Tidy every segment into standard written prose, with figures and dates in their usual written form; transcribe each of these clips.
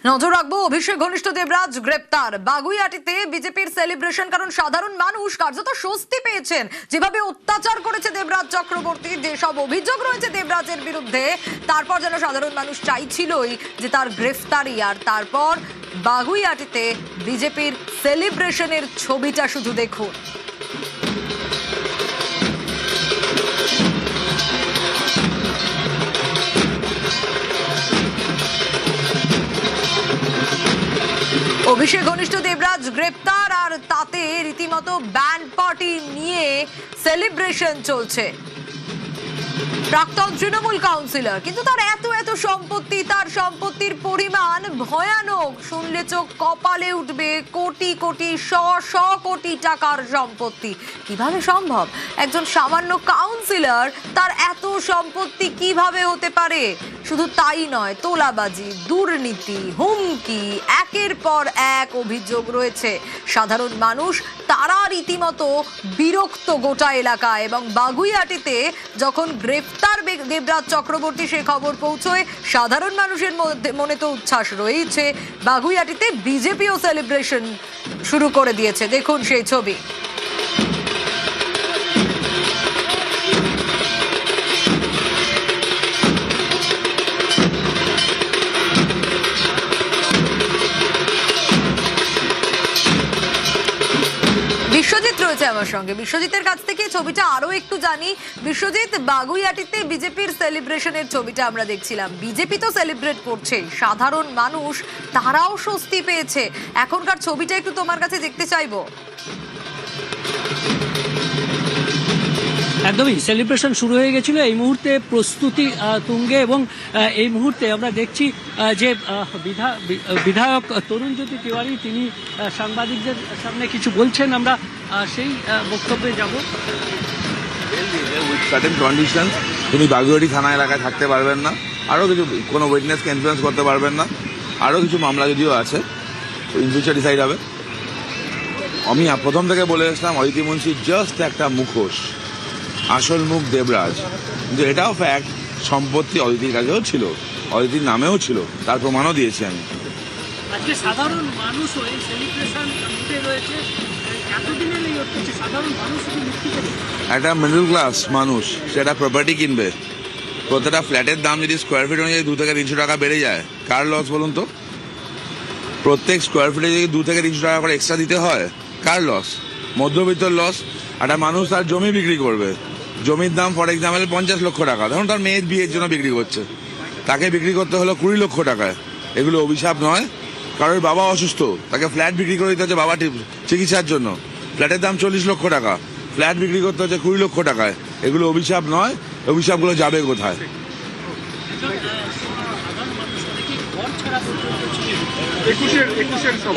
নজর রাখবো অভিষেক ঘনিষ্ঠ দেবরাজ গ্রেপ্তার। বাগুইআটিতে বিজেপির সেলিব্রেশন, কারণ সাধারণ মানুষ কার্যত স্বস্তি পেয়েছেন। যেভাবে অত্যাচার করেছে দেবরাজ চক্রবর্তী, যেসব অভিযোগ রয়েছে দেবরাজের বিরুদ্ধে, তারপর যেন সাধারণ মানুষ চাইছিলই যে তার গ্রেফতারি। আর তারপর বাগুইআটিতে বিজেপির সেলিব্রেশনের ছবিটা শুধু দেখুন। অভিষেক ঘনিষ্ঠ দেবরাজ গ্রেপ্তার, আর তাতে রীতিমতো ব্যান্ড পার্টি নিয়ে সেলিব্রেশন চলছে। প্রাক্তন তৃণমূল কাউন্সিলর, কিন্তু তার এত সম্পত্তি, তার সম্পত্তির পরিমাণ ভয়ানক। শুনলে চোখ কপালে উঠবে। কোটি কোটি শ কোটি টাকার সম্পত্তি। কিভাবে সম্ভব? একজন সামান্য কাউন্সিলর, তার এত সম্পত্তি কিভাবে হতে পারে? শুধু তাই নয়, তোলাবাজি, দুর্নীতি, হুমকি, একের পর এক অভিযোগ রয়েছে। সাধারণ মানুষ তারা রীতিমতো বিরক্ত গোটা এলাকায়। এবং বাগুইআটিতে যখন গ্রেফতার দেবরাজ চক্রবর্তী সে খবর পৌঁছয়, সাধারণ মানুষের মনে তো উচ্ছ্বাস রয়েছে। বাগুইআটিতে বিজেপিও সেলিব্রেশন শুরু করে দিয়েছে। দেখুন সেই ছবি। বিশ্বজিৎ রয়েছে আমার সঙ্গে। বিশ্বজিতের কাছ থেকে ছবিটা আরো একটু জানি। বিশ্বজিৎ, বাগুইআটিতে বিজেপির সেলিব্রেশনের ছবিটা আমরা দেখছিলাম। বিজেপি তো সেলিব্রেট করছে, সাধারণ মানুষ তারাও স্বস্তি পেয়েছে। এখনকার ছবিটা একটু তোমার কাছে দেখতে চাইবো। একদমই সেলিব্রেশন শুরু হয়ে গেছিল। এই মুহূর্তে প্রস্তুতি তুঙ্গে, এবং এই মুহূর্তে আমরা দেখছি যে বিধায়ক তরুণজ্যোতি তিওয়ারি তিনি সাংবাদিকদের সামনে কিছু বলছেন। আমরা সেই বক্তব্যে যাব। উইথ সার্টেন কন্ডিশনস তিনি বাগুইআটি থানা এলাকায় থাকতে পারবেন না, আরও কিছু কোনো উইটনেসকে ইনফ্লুয়েন্স করতে পারবেন না, আরও কিছু মামলা যদিও আছে, ইন ফিউচার ডিসাইড হবে। আমি প্রথম থেকে বলে এসলাম অদিতি মুন্সি জাস্ট একটা মুখোশ, আসল মুখ দেবরাজ। কিন্তু এটাও ফ্যাক্ট, সম্পত্তি অদিতির কাছেও ছিল, অদিতির নামেও ছিল, তার প্রমাণও দিয়েছি আমি। আজকে সাধারণ মানুষ এই সেলিব্রেশন রয়েছে। একটা মিডল ক্লাস মানুষ সেটা প্রপার্টি কিনবে, প্রত্যেকটা ফ্ল্যাটের দাম যদি স্কোয়ার ফিট অনুযায়ী 2 থেকে 300 টাকা বেড়ে যায়, কার লস বলুন তো? প্রত্যেক স্কোয়ার ফিটে যদি 2 থেকে 300 টাকা করে এক্সট্রা দিতে হয়, কার লস? মধ্যবিত্তর লস। একটা মানুষ তার জমি বিক্রি করবে, জমির দাম ফর এক্সাম্পল 50 লক্ষ টাকা, ধরুন তার মেয়ের বিয়ের জন্য বিক্রি করছে, তাকে বিক্রি করতে হলো 20 লক্ষ টাকায়। এগুলো অভিশাপ নয়? কারোর বাবা অসুস্থ, তাকে ফ্ল্যাট বিক্রি করে দিতে হচ্ছে বাবা চিকিৎসার জন্য, ফ্ল্যাটের দাম 40 লক্ষ টাকা, ফ্ল্যাট বিক্রি করতে হচ্ছে 20 লক্ষ টাকায়। এগুলো অভিশাপ নয়? অভিশাপগুলো যাবে কোথায়?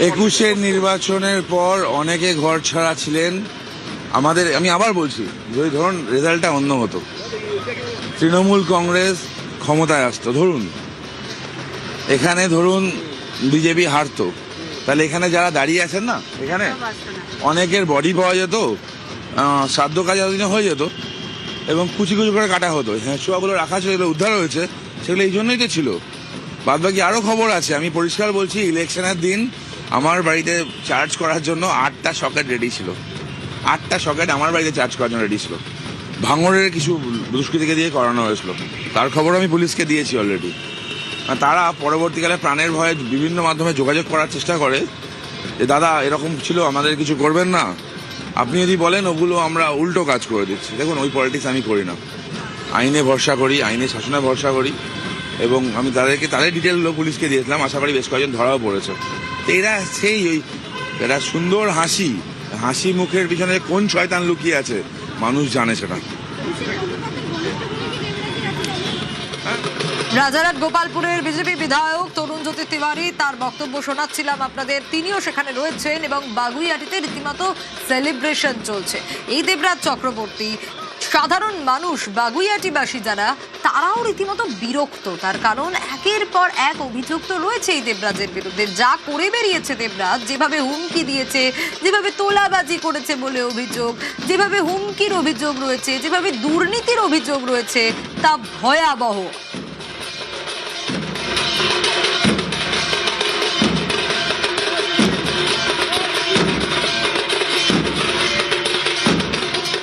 একুশের নির্বাচনের পর অনেকে ঘর ছাড়া ছিলেন। আমি আবার বলছি, যদি ধরুন রেজাল্টটা অন্য হতো, তৃণমূল কংগ্রেস ক্ষমতায় আসতো, ধরুন এখানে ধরুন বিজেপি হারতো, তাহলে এখানে যারা দাঁড়িয়ে আছেন না, এখানে অনেকের বডি পাওয়া যেত, শ্রাদ্ধ কাজ এতদিনে হয়ে যেত, এবং কুচি করে কাটা হতো। হ্যাঁ, শোয়াগুলো রাখা ছিল, এগুলো উদ্ধার হয়েছে, সেগুলো এই জন্যই তো ছিল। বাদ বাকি আরও খবর আছে। আমি পরিষ্কার বলছি, ইলেকশনের দিন আমার বাড়িতে চার্জ করার জন্য 8টা সকেট রেডি ছিল। 8টা সকেট আমার বাড়িতে চার্জ করার জন্য রেডি ছিল। ভাঙড়ের কিছু দুষ্কৃতীকে দিয়ে করানো হয়েছিল, তার খবর আমি পুলিশকে দিয়েছি অলরেডি। তারা পরবর্তীকালে প্রাণের ভয়ে বিভিন্ন মাধ্যমে যোগাযোগ করার চেষ্টা করে যে দাদা এরকম ছিল, আমাদের কিছু করবেন না। আপনি যদি বলেন ওগুলো আমরা উল্টো কাজ করে দিচ্ছি। দেখুন, ওই পলিটিক্স আমি করি না। আইনে ভরসা করি, আইনে শাসনে ভরসা করি, এবং আমি তাদের ডিটেলগুলো পুলিশকে দিয়েছিলাম। আশা করি বেশ কয়েকজন ধরাও পড়েছে। তো এরা সেই ওই একটা সুন্দর হাসি মুখের পিছনে কোন শয়তান লুকিয়ে আছে মানুষ জানে সেটা। রাজারহাট গোপালপুরের বিজেপি বিধায়ক তরুণজ্যোতি তিওয়ারি, তার বক্তব্য শোনাচ্ছিলাম আপনাদের। তিনিও সেখানে রয়েছেন এবং বাগুইআটিতে রীতিমতো সেলিব্রেশন চলছে। এই দেবরাজ চক্রবর্তী, সাধারণ মানুষ, বাগুইআটিবাসী যারা, তারাও রীতিমতো বিরক্ত। তার কারণ একের পর এক অভিযোগ তো রয়েছে এই দেবরাজের বিরুদ্ধে। যা করে বেরিয়েছে দেবরাজ, যেভাবে হুমকি দিয়েছে, যেভাবে তোলাবাজি করেছে বলে অভিযোগ, যেভাবে হুমকির অভিযোগ রয়েছে, যেভাবে দুর্নীতির অভিযোগ রয়েছে, তা ভয়াবহ।